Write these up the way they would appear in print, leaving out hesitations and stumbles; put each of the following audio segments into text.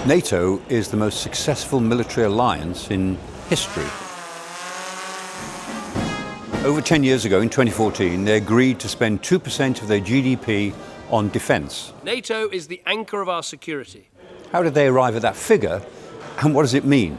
NATO is the most successful military alliance in history. Over 10 years ago, in 2014, they agreed to spend 2% of their GDP on defence. NATO is the anchor of our security. How did they arrive at that figure, and what does it mean?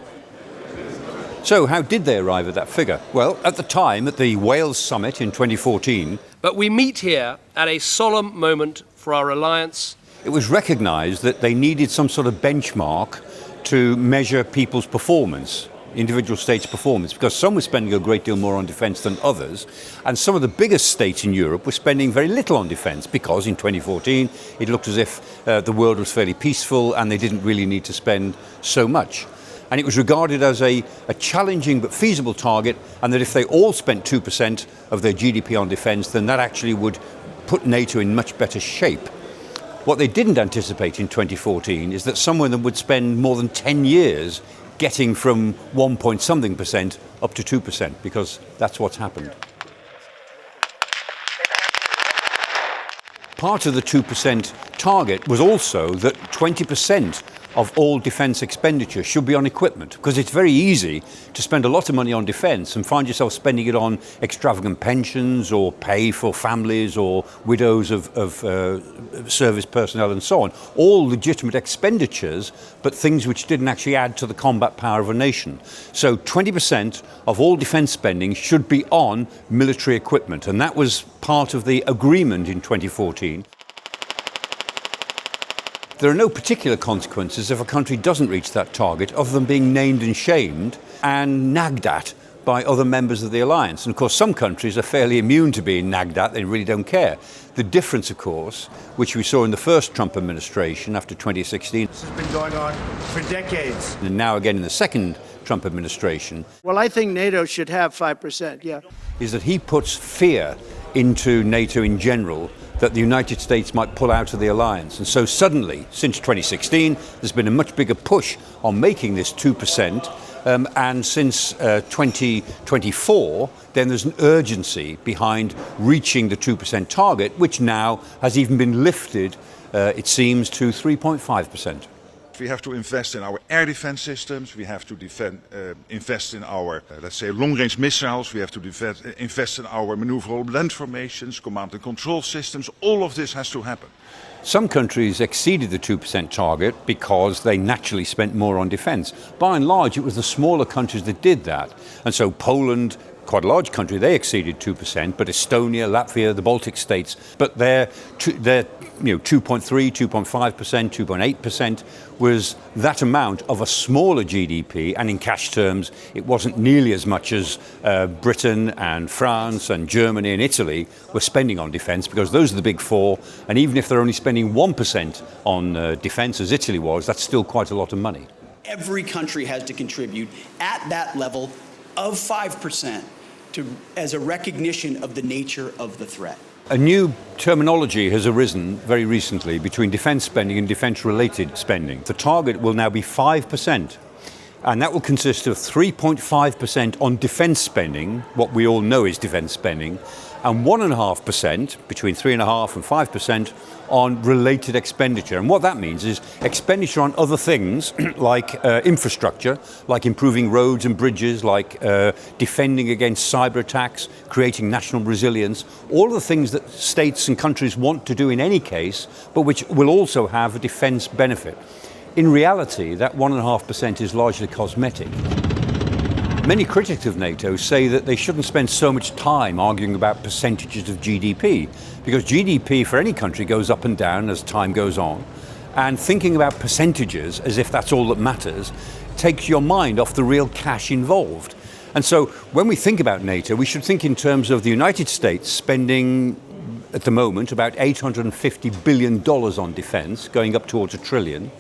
So how did they arrive at that figure? Well, at the time, at the Wales summit in 2014... But we meet here at a solemn moment for our alliance. It was recognised that they needed some sort of benchmark to measure people's performance, individual states' performance, because some were spending a great deal more on defence than others, and some of the biggest states in Europe were spending very little on defence, because in 2014 it looked as if the world was fairly peaceful and they didn't really need to spend so much. And it was regarded as a challenging but feasible target, and that if they all spent 2% of their GDP on defence, then that actually would put NATO in much better shape. What they didn't anticipate in 2014 is that some of them would spend more than 10 years getting from 1 point something percent up to 2%, because that's what's happened. Part of the 2% target was also that 20% of all defence expenditure should be on equipment, because it's very easy to spend a lot of money on defence and find yourself spending it on extravagant pensions or pay for families or widows of service personnel and so on. All legitimate expenditures, but things which didn't actually add to the combat power of a nation. So 20% of all defence spending should be on military equipment, and that was part of the agreement in 2014. There are no particular consequences if a country doesn't reach that target, other than being named and shamed and nagged at by other members of the alliance. And of course, some countries are fairly immune to being nagged at, they really don't care. The difference, of course, which we saw in the first Trump administration after 2016. This has been going on for decades. And now again in the second Trump administration. Well, I think NATO should have 5%, yeah. Is that he puts fear into NATO in general, that the United States might pull out of the alliance. And so suddenly, since 2016, there's been a much bigger push on making this 2%. And since 2024, then there's an urgency behind reaching the 2% target, which now has even been lifted, it seems, to 3.5%. We have to invest in our air defense systems, we have to invest in our, let's say, long-range missiles, we have to invest in our maneuverable land formations, command and control systems. All of this has to happen. Some countries exceeded the 2% target because they naturally spent more on defence. By and large, it was the smaller countries that did that. And so Poland, quite a large country, they exceeded 2%, but Estonia, Latvia, the Baltic states, but they're 2.3%, 2.5%, 2.8% was that amount of a smaller GDP, and in cash terms, it wasn't nearly as much as Britain and France and Germany and Italy were spending on defence, because those are the big four, and even if they're only spending 1% on defence, as Italy was, that's still quite a lot of money. Every country has to contribute at that level of 5% as a recognition of the nature of the threat. A new terminology has arisen very recently between defence spending and defence-related spending. The target will now be 5%, and that will consist of 3.5% on defence spending, what we all know is defence spending, and 1.5%, between 3.5% and 5%, on related expenditure. And what that means is expenditure on other things like infrastructure, like improving roads and bridges, like defending against cyber attacks, creating national resilience, all of the things that states and countries want to do in any case, but which will also have a defence benefit. In reality, that 1.5% is largely cosmetic. Many critics of NATO say that they shouldn't spend so much time arguing about percentages of GDP, because GDP for any country goes up and down as time goes on, and thinking about percentages as if that's all that matters takes your mind off the real cash involved. And so when we think about NATO, we should think in terms of the United States spending at the moment about $850 billion on defence, going up towards $1 trillion,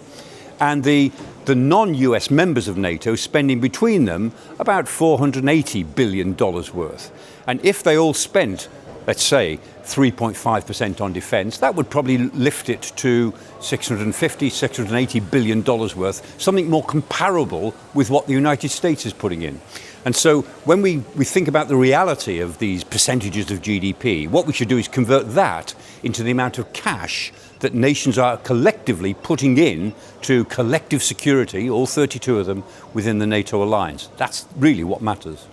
and the non-US members of NATO spending between them about $480 billion worth. And if they all spent, let's say, 3.5% on defence, that would probably lift it to $680 billion worth, something more comparable with what the United States is putting in. And so when we think about the reality of these percentages of GDP, what we should do is convert that into the amount of cash that nations are collectively putting in to collective security, all 32 of them, within the NATO alliance. That's really what matters.